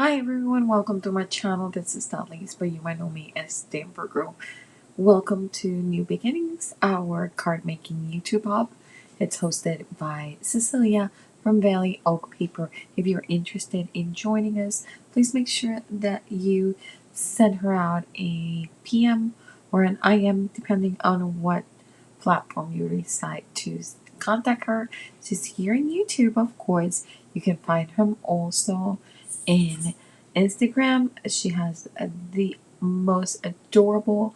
Hi everyone, welcome to my channel. This is not Lise, but you might know me as Stamprgrl. Welcome to New Beginnings, our card making YouTube hub. It's hosted by Cecilia from Valley Oak Paper. If you're interested in joining us, please make sure that you send her out a PM or an IM depending on what platform you decide to contact her. She's here in YouTube, of course. You can find her also in Instagram. She has the most adorable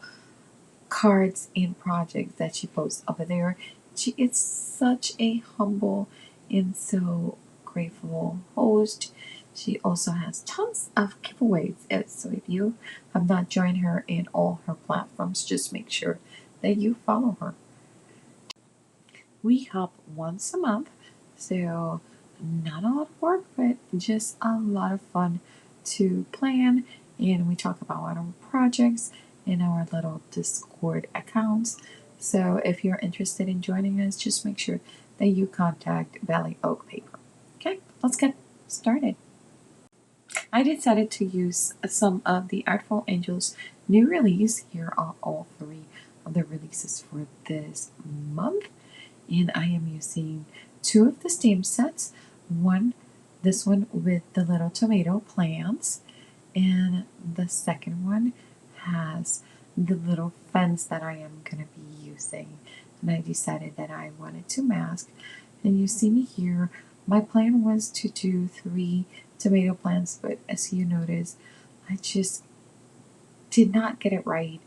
cards and projects that she posts over there. She is such a humble and so grateful host. She also has tons of giveaways. So if you have not joined her in all her platforms, just make sure that you follow her. We hop once a month, so not a lot of work, but just a lot of fun to plan. And we talk about our projects in our little Discord accounts. So if you're interested in joining us, just make sure that you contact Valley Oak Paper. Okay, let's get started. I decided to use some of the Artful Angels new release. Here are all three of the releases for this month. And I am using two of the stamp sets. This one with the little tomato plants, and the second one has the little fence that I am going to be using. And I decided that I wanted to mask. And you see me here. My plan was to do 3 tomato plants, but as you notice, I just did not get it right,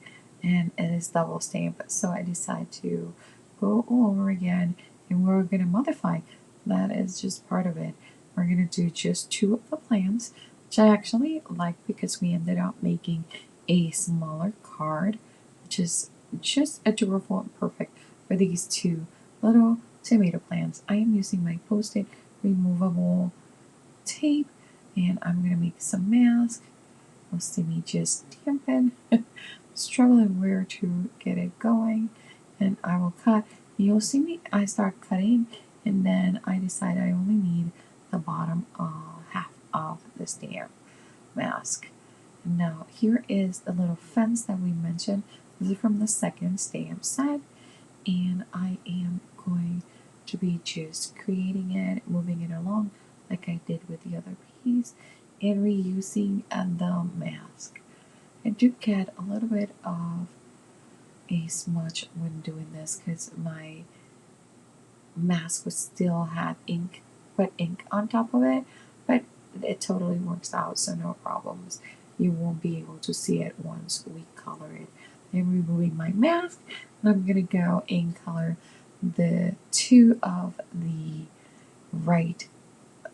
and it is double stamp. So I decided to go over again, and we're going to modify. That is just part of it. We're going to do just 2 of the plants, which I actually like because we ended up making a smaller card, which is just adorable and perfect for these 2 little tomato plants. I am using my Post-it removable tape, and I'm going to make some masks. You'll see me just stamping, struggling where to get it going, and I will cut. You'll see me, I start cutting, and then I decide I only need the bottom half of the stamp mask. Now here is the little fence that we mentioned. This is from the second stamp set, and I am going to be just creating it, moving it along like I did with the other piece, and reusing the mask. I do get a little bit of a smudge when doing this because my mask was still had ink, put ink on top of it, but it totally works out, so no problems. You won't be able to see it once we color it. I'm removing my mask, and I'm gonna go and color the 2 of the right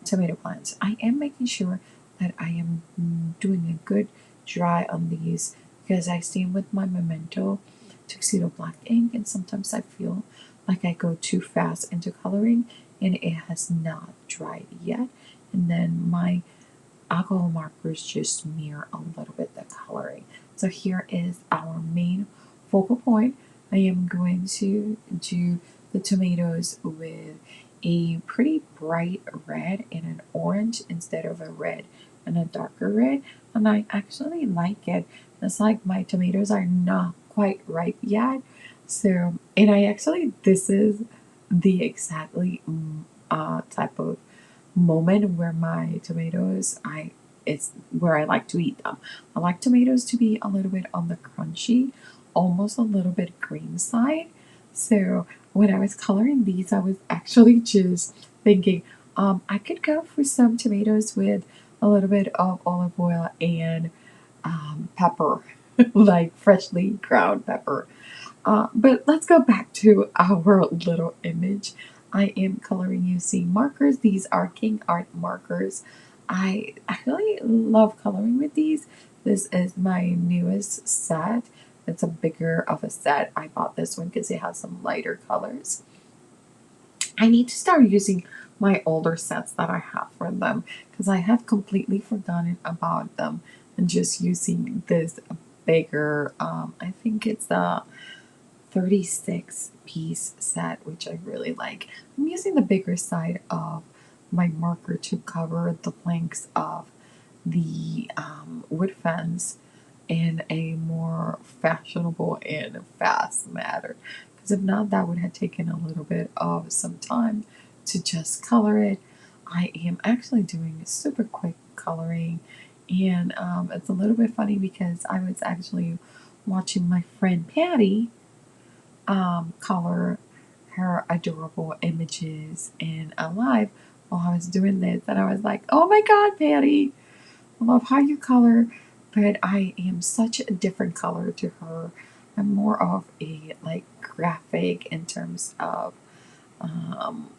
tomato plants. I am making sure that I am doing a good dry on these because I stain with my Memento Tuxedo black ink, and sometimes I feel like I go too fast into coloring and it has not dried yet, and then my alcohol markers just mirror a little bit the coloring. So here is our main focal point. I am going to do the tomatoes with a pretty bright red and an orange instead of a red and a darker red, and I actually like it. It's like my tomatoes are not quite ripe yet, so, and I actually, this is the exactly type of moment where my tomatoes, it's where I like to eat them. I like tomatoes to be a little bit on the crunchy, almost a little bit green side. So when I was coloring these, I was actually just thinking, I could go for some tomatoes with a little bit of olive oil and pepper, like freshly ground pepper. But let's go back to our little image. I am coloring using markers. These are King Art markers. I actually love coloring with these. This is my newest set. It's a bigger of a set. I bought this one because it has some lighter colors. I need to start using my older sets that I have for them because I have completely forgotten about them and just using this bigger, I think it's the 36 piece set, which I really like. I'm using the bigger side of my marker to cover the blanks of the wood fence in a more fashionable and fast manner. Because if not, that would have taken a little bit of some time to just color it. I am actually doing super quick coloring, and it's a little bit funny because I was actually watching my friend Patty color her adorable images in a live while I was doing this, and I was like, "Oh my God, Patty! I love how you color, but I am such a different color to her. I'm more of a like graphic in terms of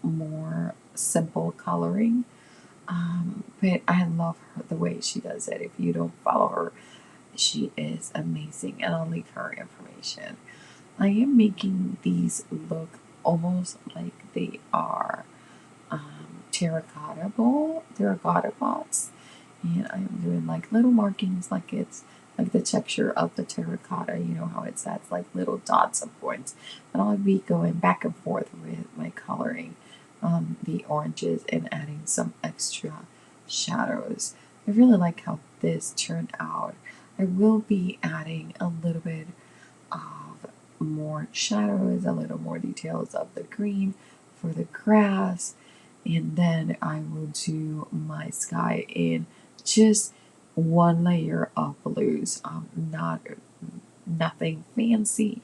more simple coloring. But I love her the way she does it. If you don't follow her, she is amazing, and I'll leave her information. I am making these look almost like they are terracotta pots, and I'm doing like little markings, like it's like the texture of the terracotta. You know how it says like little dots of points, and I'll be going back and forth with my coloring the oranges and adding some extra shadows. I really like how this turned out. I will be adding a little bit of more shadows, a little more details of the green for the grass, and then I will do my sky in just one layer of blues. Nothing fancy,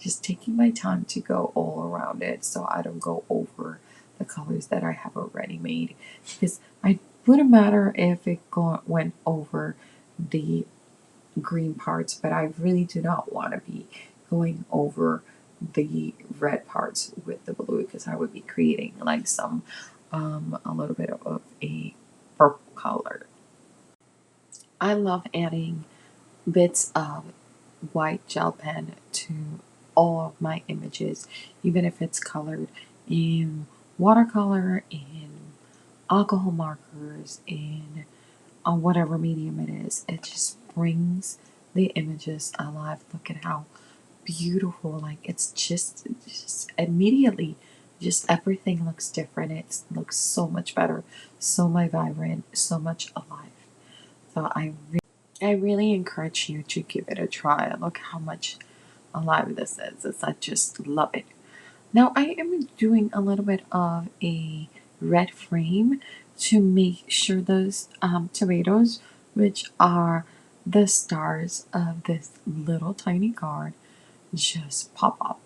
just taking my time to go all around it so I don't go over the colors that I have already made, because I wouldn't matter if it went over the green parts, but I really do not want to be going over the red parts with the blue, because I would be creating like some a little bit of a purple color. I love adding bits of white gel pen to all of my images, even if it's colored in watercolor, in alcohol markers, in on whatever medium it is. It just brings the images alive. Look at how beautiful, like it's just immediately, just everything looks different. It looks so much better, so much vibrant, so much alive. So I really encourage you to give it a try. Look how much alive this is. I just love it. Now I am doing a little bit of a red frame to make sure those tomatoes, which are the stars of this little tiny card, just pop up.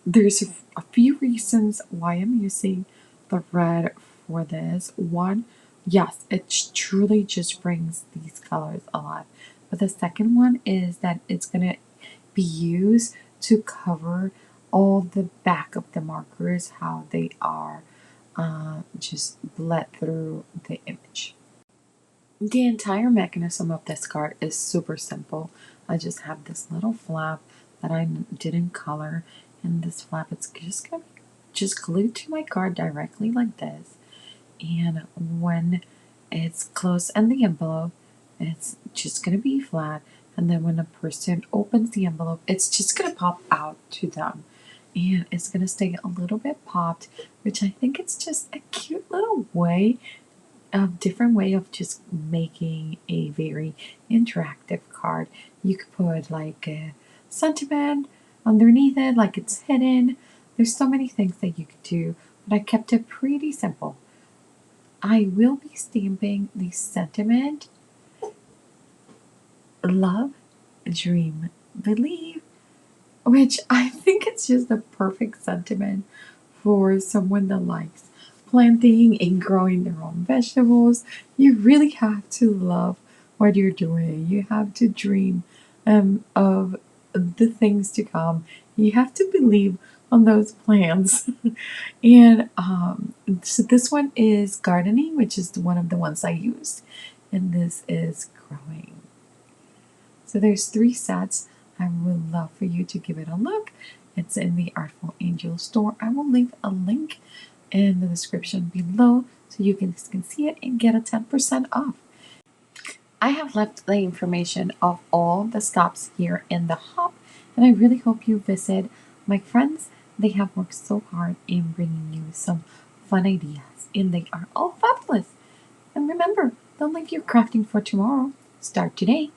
There's a few reasons why I'm using the red for this. One, yes, it truly just brings these colors alive. But the second one is that it's going to be used to cover all the back of the markers, how they are just bled through the image. The entire mechanism of this card is super simple. I just have this little flap that I didn't color, and this flap it's just gonna be just glued to my card directly like this. And when it's closed in the envelope, it's just gonna be flat. And then when a person opens the envelope, it's just gonna pop out to them, and it's gonna stay a little bit popped, which I think it's just a cute little way a different way of just making a very interactive card. You could put like a sentiment underneath it, like it's hidden. There's so many things that you could do, but I kept it pretty simple. I will be stamping the sentiment: love, dream, believe, which I think it's just the perfect sentiment for someone that likes planting and growing their own vegetables. You really have to love what you're doing. You have to dream of the things to come. You have to believe on those plans. And so this one is gardening, which is one of the ones I used, and this is growing. So there's 3 sets. I would love for you to give it a look. It's in the Artful Angel store. I will leave a link in the description below so you can see it and get a 10% off. I have left the information of all the stops here in the hop, and I really hope you visit. My friends, they have worked so hard in bringing you some fun ideas, and they are all fabulous. And remember, Don't leave your crafting for tomorrow. Start today.